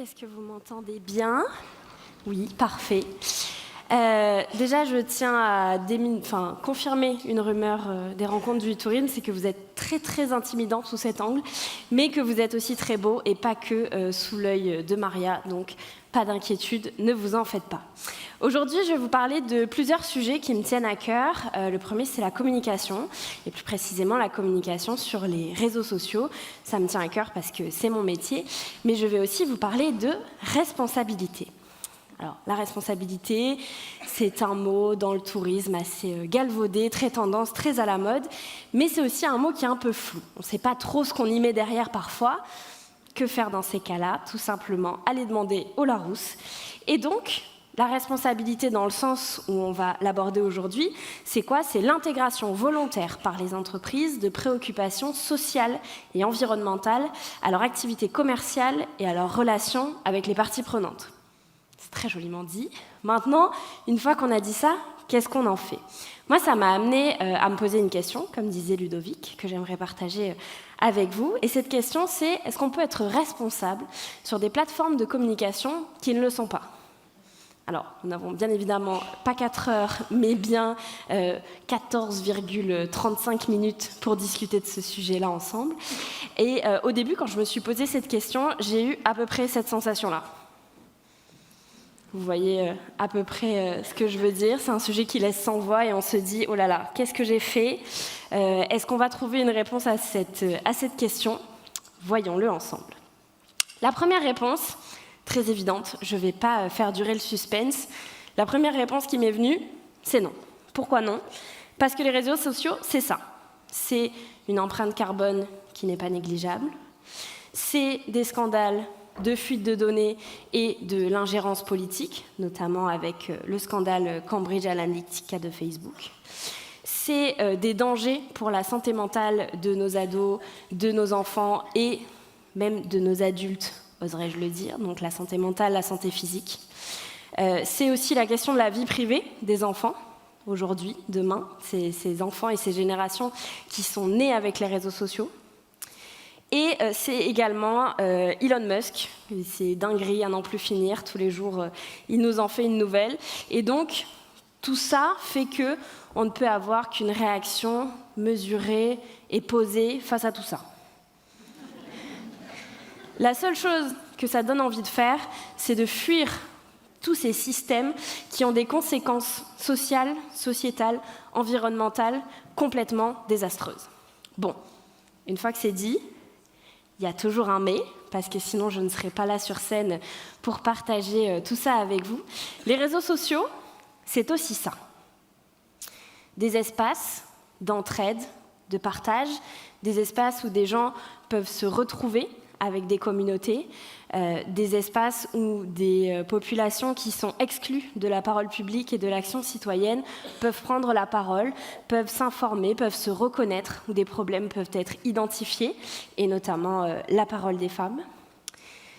est-ce que vous m'entendez bien? Oui, parfait. Déjà, je tiens à confirmer une rumeur des rencontres du tourisme, c'est que vous êtes très très intimidant sous cet angle, mais que vous êtes aussi très beau et pas que sous l'œil de Maria, donc pas d'inquiétude, ne vous en faites pas. Aujourd'hui, je vais vous parler de plusieurs sujets qui me tiennent à cœur. Le premier, c'est la communication, et plus précisément la communication sur les réseaux sociaux. Ça me tient à cœur parce que c'est mon métier, mais je vais aussi vous parler de responsabilité. Alors, la responsabilité, c'est un mot dans le tourisme assez galvaudé, très tendance, très à la mode, mais c'est aussi un mot qui est un peu flou. On ne sait pas trop ce qu'on y met derrière parfois. Que faire dans ces cas-là? Tout simplement aller demander au Larousse. Et donc, la responsabilité dans le sens où on va l'aborder aujourd'hui, c'est quoi? C'est l'intégration volontaire par les entreprises de préoccupations sociales et environnementales à leur activité commerciale et à leurs relations avec les parties prenantes. C'est très joliment dit. Maintenant, une fois qu'on a dit ça, qu'est-ce qu'on en fait? Moi, ça m'a amené à me poser une question, comme disait Ludovic, que j'aimerais partager avec vous. Et cette question, c'est: est-ce qu'on peut être responsable sur des plateformes de communication qui ne le sont pas? Alors, nous n'avons bien évidemment pas 4 heures, mais bien 14,35 minutes pour discuter de ce sujet-là ensemble. Et au début, quand je me suis posé cette question, j'ai eu à peu près cette sensation-là. Vous voyez à peu près ce que je veux dire. C'est un sujet qui laisse sans voix et on se dit: oh là là, qu'est-ce que j'ai fait? Est-ce qu'on va trouver une réponse à cette question? Voyons-le ensemble. La première réponse, très évidente, je ne vais pas faire durer le suspense. La première réponse qui m'est venue, c'est non. Pourquoi non? Parce que les réseaux sociaux, c'est ça. C'est une empreinte carbone qui n'est pas négligeable. C'est des scandales de fuite de données et de l'ingérence politique, notamment avec le scandale Cambridge Analytica de Facebook. C'est des dangers pour la santé mentale de nos ados, de nos enfants et même de nos adultes, oserais-je le dire, donc la santé mentale, la santé physique. C'est aussi la question de la vie privée des enfants, aujourd'hui, demain, ces enfants et ces générations qui sont nés avec les réseaux sociaux. Et c'est également Elon Musk, c'est dinguerie à n'en plus finir, tous les jours il nous en fait une nouvelle. Et donc tout ça fait qu'on ne peut avoir qu'une réaction mesurée et posée face à tout ça. La seule chose que ça donne envie de faire, c'est de fuir tous ces systèmes qui ont des conséquences sociales, sociétales, environnementales complètement désastreuses. Bon, une fois que c'est dit, il y a toujours un mais, parce que sinon je ne serais pas là sur scène pour partager tout ça avec vous. Les réseaux sociaux, c'est aussi ça. Des espaces d'entraide, de partage, des espaces où des gens peuvent se retrouver avec des communautés, des espaces où des populations qui sont exclues de la parole publique et de l'action citoyenne peuvent prendre la parole, peuvent s'informer, peuvent se reconnaître, où des problèmes peuvent être identifiés, et notamment la parole des femmes.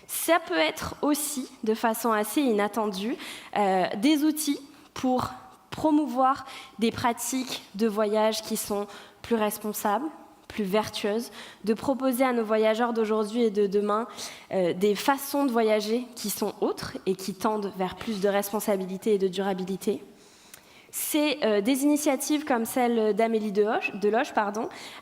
Ça peut être aussi, de façon assez inattendue, des outils pour promouvoir des pratiques de voyage qui sont plus responsables, plus vertueuse, de proposer à nos voyageurs d'aujourd'hui et de demain des façons de voyager qui sont autres et qui tendent vers plus de responsabilité et de durabilité. C'est des initiatives comme celle d'Amélie Deloche,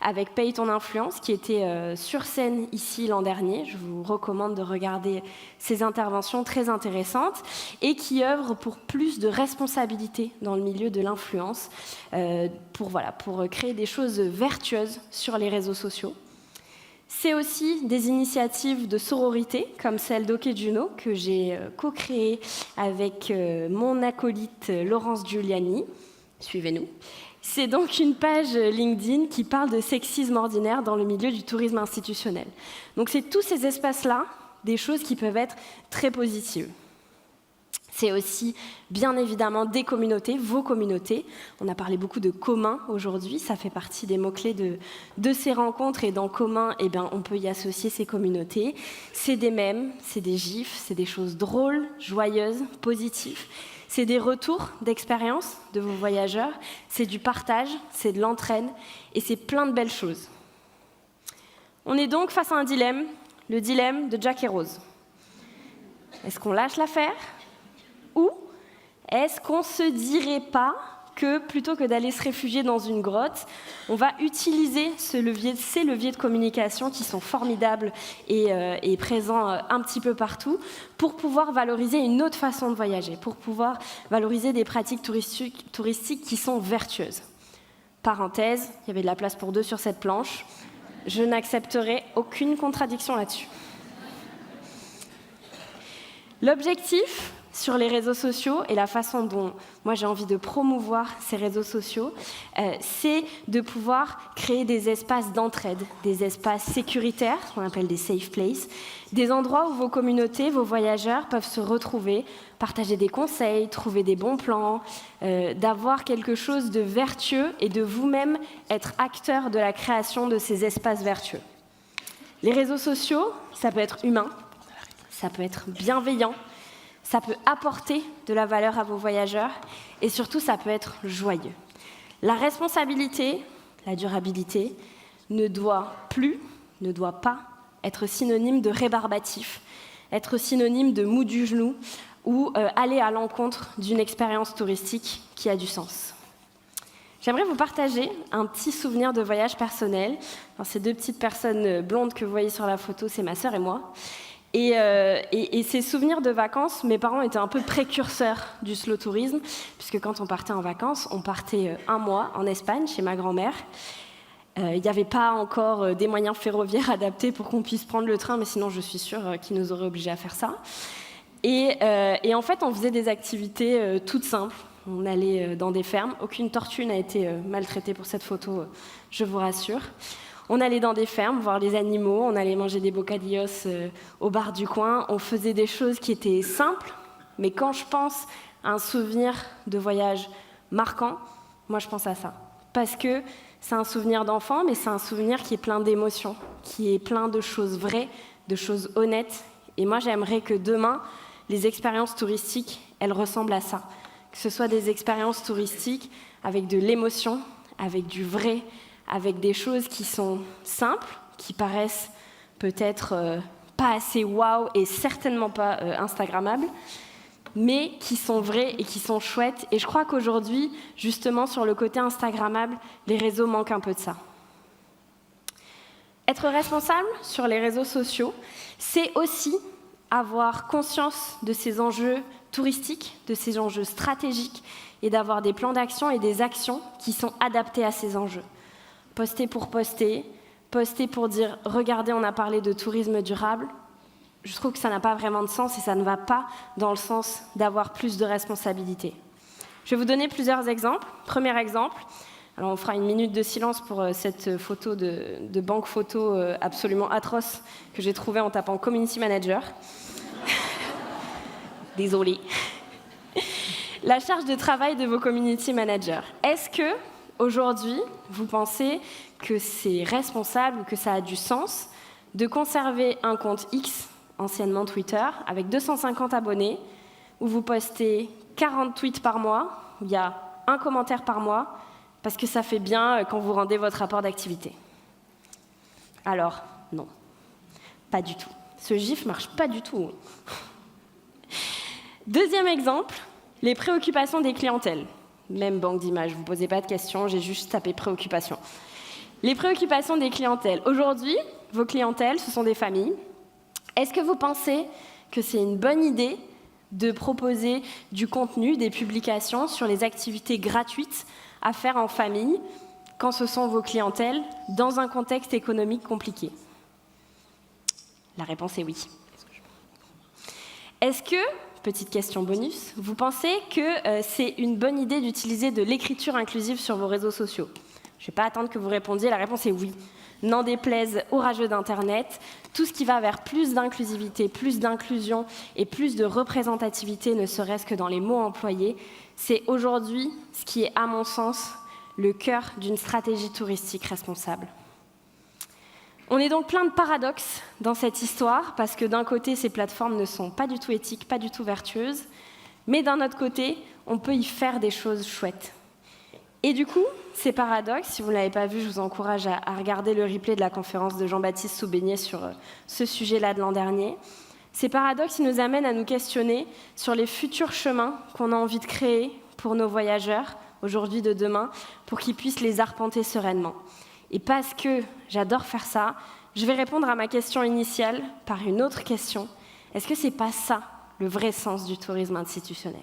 avec Paye ton influence, qui était sur scène ici l'an dernier. Je vous recommande de regarder ces interventions très intéressantes et qui œuvrent pour plus de responsabilité dans le milieu de l'influence, pour créer des choses vertueuses sur les réseaux sociaux. C'est aussi des initiatives de sororité, comme celle d'Ok Juno, que j'ai co-créée avec mon acolyte Laurence Giuliani. Suivez-nous. C'est donc une page LinkedIn qui parle de sexisme ordinaire dans le milieu du tourisme institutionnel. Donc c'est tous ces espaces-là, des choses qui peuvent être très positives. C'est aussi, bien évidemment, des communautés, vos communautés. On a parlé beaucoup de commun aujourd'hui, ça fait partie des mots-clés de ces rencontres. Et dans commun, on peut y associer ces communautés. C'est des mèmes, c'est des gifs, c'est des choses drôles, joyeuses, positives. C'est des retours d'expérience de vos voyageurs, c'est du partage, c'est de l'entraide, et c'est plein de belles choses. On est donc face à un dilemme, le dilemme de Jack et Rose. Est-ce qu'on lâche l'affaire? Ou est-ce qu'on ne se dirait pas que plutôt que d'aller se réfugier dans une grotte, on va utiliser ces leviers de communication qui sont formidables et présents un petit peu partout pour pouvoir valoriser une autre façon de voyager, pour pouvoir valoriser des pratiques touristiques qui sont vertueuses. Parenthèse, il y avait de la place pour 2 sur cette planche. Je n'accepterai aucune contradiction là-dessus. L'objectif sur les réseaux sociaux et la façon dont moi j'ai envie de promouvoir ces réseaux sociaux, c'est de pouvoir créer des espaces d'entraide, des espaces sécuritaires, ce qu'on appelle des safe places, des endroits où vos communautés, vos voyageurs peuvent se retrouver, partager des conseils, trouver des bons plans, d'avoir quelque chose de vertueux et de vous-même être acteur de la création de ces espaces vertueux. Les réseaux sociaux, ça peut être humain, ça peut être bienveillant, ça peut apporter de la valeur à vos voyageurs et surtout, ça peut être joyeux. La responsabilité, la durabilité, ne doit pas être synonyme de rébarbatif, être synonyme de mou du genou ou aller à l'encontre d'une expérience touristique qui a du sens. J'aimerais vous partager un petit souvenir de voyage personnel. Alors, ces 2 petites personnes blondes que vous voyez sur la photo, c'est ma sœur et moi. Et ces souvenirs de vacances, mes parents étaient un peu précurseurs du slow tourisme, puisque quand on partait en vacances, on partait 1 mois en Espagne, chez ma grand-mère. Il n'y avait pas encore des moyens ferroviaires adaptés pour qu'on puisse prendre le train, mais sinon je suis sûre qu'ils nous auraient obligés à faire ça. Et en fait, on faisait des activités toutes simples. On allait dans des fermes. Aucune tortue n'a été maltraitée pour cette photo, je vous rassure. On allait dans des fermes, voir les animaux, on allait manger des bocadillos au bar du coin. On faisait des choses qui étaient simples, mais quand je pense à un souvenir de voyage marquant, moi je pense à ça. Parce que c'est un souvenir d'enfant, mais c'est un souvenir qui est plein d'émotions, qui est plein de choses vraies, de choses honnêtes. Et moi j'aimerais que demain, les expériences touristiques, elles ressemblent à ça. Que ce soit des expériences touristiques avec de l'émotion, avec du vrai, avec des choses qui sont simples, qui paraissent peut-être pas assez waouh et certainement pas instagrammables, mais qui sont vraies et qui sont chouettes. Et je crois qu'aujourd'hui, justement, sur le côté instagrammable, les réseaux manquent un peu de ça. Être responsable sur les réseaux sociaux, c'est aussi avoir conscience de ces enjeux touristiques, de ces enjeux stratégiques, et d'avoir des plans d'action et des actions qui sont adaptés à ces enjeux. Poster pour poster pour dire « Regardez, on a parlé de tourisme durable », je trouve que ça n'a pas vraiment de sens et ça ne va pas dans le sens d'avoir plus de responsabilité. Je vais vous donner plusieurs exemples. Premier exemple, alors on fera une minute de silence pour cette photo de banque photo absolument atroce que j'ai trouvée en tapant « Community Manager ». Désolée. La charge de travail de vos community managers. Est-ce que aujourd'hui, vous pensez que c'est responsable ou que ça a du sens de conserver un compte X, anciennement Twitter, avec 250 abonnés, où vous postez 40 tweets par mois, où il y a un commentaire par mois, parce que ça fait bien quand vous rendez votre rapport d'activité? Alors, non, pas du tout. Ce gif marche pas du tout. Deuxième exemple, les préoccupations des clientèles. Même banque d'images, vous ne posez pas de questions, j'ai juste tapé préoccupations. Les préoccupations des clientèles. Aujourd'hui, vos clientèles, ce sont des familles. Est-ce que vous pensez que c'est une bonne idée de proposer du contenu, des publications sur les activités gratuites à faire en famille quand ce sont vos clientèles dans un contexte économique compliqué? La réponse est oui. Est-ce que, petite question bonus, vous pensez que c'est une bonne idée d'utiliser de l'écriture inclusive sur vos réseaux sociaux? Je ne vais pas attendre que vous répondiez, la réponse est oui. N'en déplaise aux rageux d'Internet, tout ce qui va vers plus d'inclusivité, plus d'inclusion et plus de représentativité, ne serait-ce que dans les mots employés, c'est aujourd'hui ce qui est, à mon sens, le cœur d'une stratégie touristique responsable. On est donc plein de paradoxes dans cette histoire, parce que d'un côté, ces plateformes ne sont pas du tout éthiques, pas du tout vertueuses, mais d'un autre côté, on peut y faire des choses chouettes. Et du coup, ces paradoxes, si vous ne l'avez pas vu, je vous encourage à regarder le replay de la conférence de Jean-Baptiste Soubenier sur ce sujet-là de l'an dernier. Ces paradoxes ils nous amènent à nous questionner sur les futurs chemins qu'on a envie de créer pour nos voyageurs, aujourd'hui de demain, pour qu'ils puissent les arpenter sereinement. Et parce que j'adore faire ça, je vais répondre à ma question initiale par une autre question. Est-ce que c'est pas ça le vrai sens du tourisme institutionnel ?